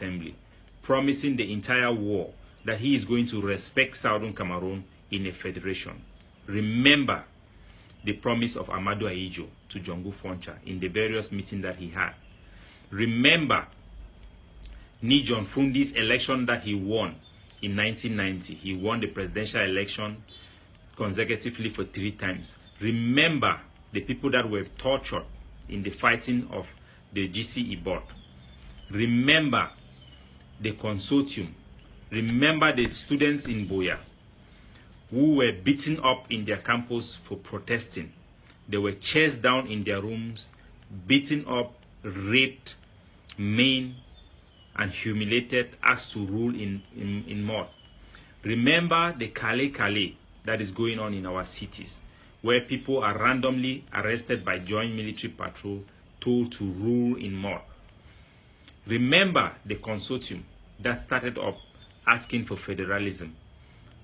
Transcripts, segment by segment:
Assembly, promising the entire war that he is going to respect Southern Cameroon in a federation. Remember the promise of Amadou Ahidjo to Jongu Foncha in the various meetings that he had. Remember Ni John Fundi's election that he won in 1990. He won the presidential election consecutively for 3 times. Remember the people that were tortured in the fighting of the GC Ibot. Remember the consortium. Remember the students in Boya who were beaten up in their campus for protesting. They were chased down in their rooms, beaten up, raped, maimed, and humiliated, asked to rule in mud. Remember the Kale that is going on in our cities, where people are randomly arrested by joint military patrol, told to rule in mud. Remember the consortium that started up asking for federalism,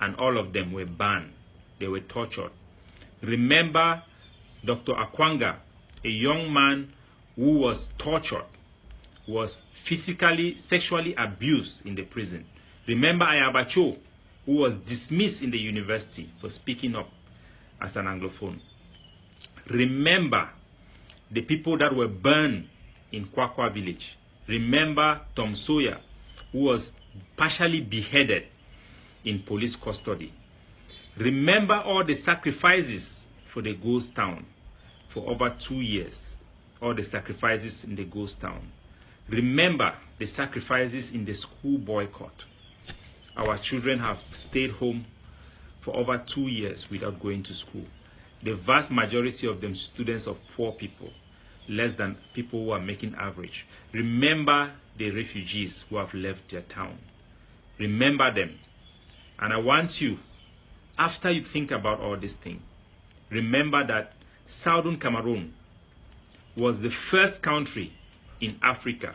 and all of them were banned. They were tortured. Remember Dr. Akwanga, a young man who was tortured, was physically, sexually abused in the prison. Remember Ayabacho, who was dismissed in the university for speaking up as an Anglophone. Remember the people that were burned in Kwakwa village. Remember Tom Sawyer, who was partially beheaded in police custody. Remember all the sacrifices for the ghost town for over 2 years. All the sacrifices in the ghost town. Remember the sacrifices in the school boycott. Our children have stayed home for over 2 years without going to school. The vast majority of them students of poor people, less than people who are making average. Remember the refugees who have left their town. Remember them. And I want you, after you think about all these things, remember that Southern Cameroon was the first country in Africa,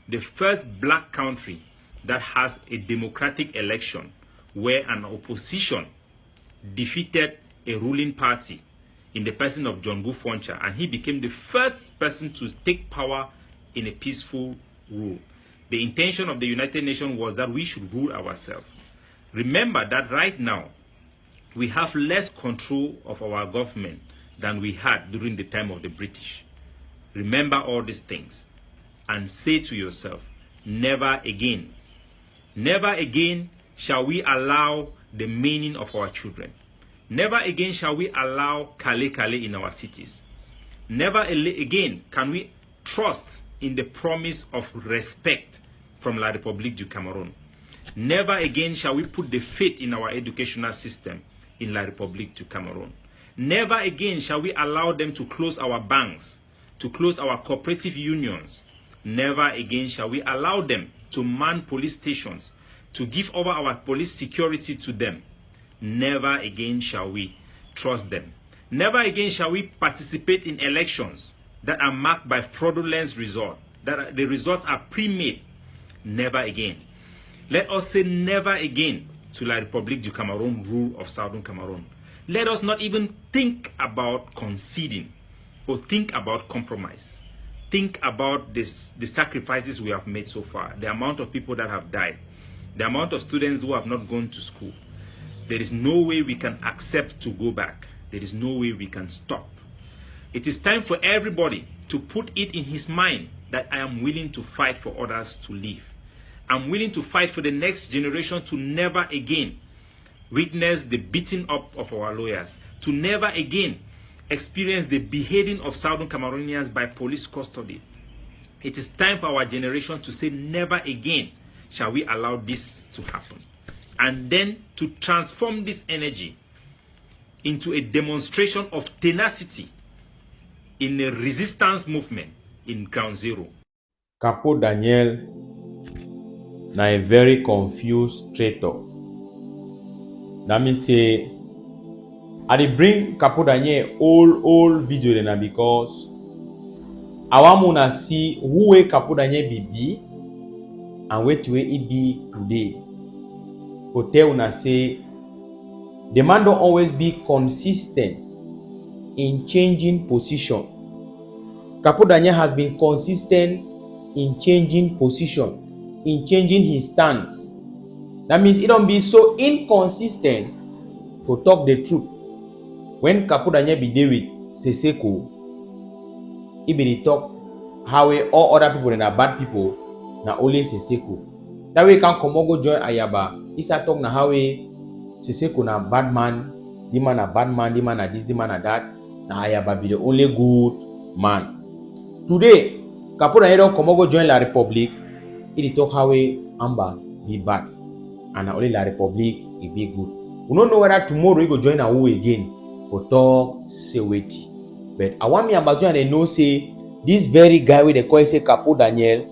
the first black country that has a democratic election where an opposition defeated a ruling party in the person of Jongu Foncha, and he became the first person to take power in a peaceful rule. The intention of the United Nations was that we should rule ourselves. Remember that right now, we have less control of our government than we had during the time of the British. Remember all these things and say to yourself, never again. Never again shall we allow the meaning of our children. Never again shall we allow Kale in our cities. Never again can we trust in the promise of respect from La République du Cameroon. Never again shall we put the faith in our educational system in La République du Cameroon. Never again shall we allow them to close our banks, to close our cooperative unions. Never again shall we allow them to man police stations, to give over our police security to them. Never again shall we trust them. Never again shall we participate in elections that are marked by fraudulent results, that the results are pre-made. Never again. Let us say never again to La République du Cameroon rule of Southern Cameroon. Let us not even think about conceding or think about compromise. Think about the sacrifices we have made so far, the amount of people that have died, the amount of students who have not gone to school. There is no way we can accept to go back. There is no way we can stop. It is time for everybody to put it in his mind that I am willing to fight for others to live. I'm willing to fight for the next generation to never again witness the beating up of our lawyers, to never again experience the beheading of Southern Cameroonians by police custody. It is time for our generation to say never again shall we allow this to happen. And then to transform this energy into a demonstration of tenacity in a resistance movement in Ground Zero. Capo Daniel na a very confused traitor. That means say I dey bring Capo Daniel old video then because I want una see who way Capo Daniel be and what way it be today. Go tell una say the man don't always be consistent in changing position. Capo Daniel has been consistent in changing position. in changing his stance. That means he don't be so inconsistent for talk the truth. When Capo Daniel be there with Seseko, he be the talk how all other people and are bad people, na only Seseko. That way can come go join Ayaba. He start talk na how Seseko na bad man, the man a bad man, the man a this, the man a that. Na Ayaba be the only good man. Today, Capo Daniel don't come go join La Republique. He talk how Amba be bad, and na only La Republique he be good. We don't know whether tomorrow he go join a who again for talk say wait. But I want me Ambazonia they know say this very guy wey they call say Capo Daniel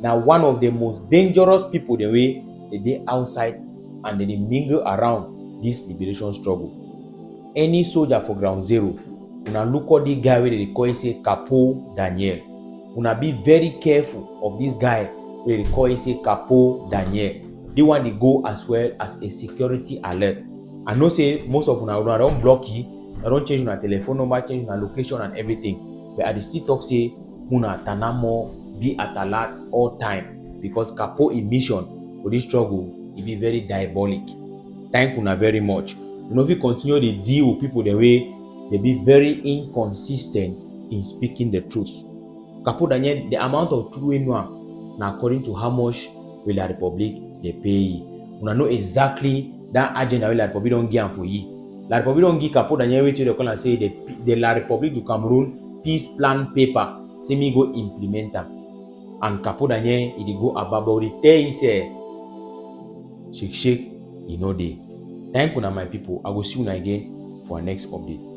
na one of the most dangerous people the way they outside and they mingle around this liberation struggle. Any soldier for ground zero, una look at the guy wey they call say Capo Daniel. Una be very careful of this guy wey they call say Capo Daniel. They want to go as well as a security alert. I know say most of una don't block you, I don't change your telephone number, change your location and everything. But I still talk say una tanamo be at alert all time because Capo mission for this struggle it be very diabolic. Thank you very much. You know if you continue to deal with people the way they be very inconsistent in speaking the truth. Capo Daniel, the amount of truth we know now according to how much will the Republic they pay. You know exactly that agenda will La Republique don't give for you. La Republique don't give Capo Daniel way to the call and say the La Republique du Cameroon peace plan paper. Say me go implement them. And Capo Daniel he go about but the tell he say shake you know they. Thank you my people. I will see you again for our next update.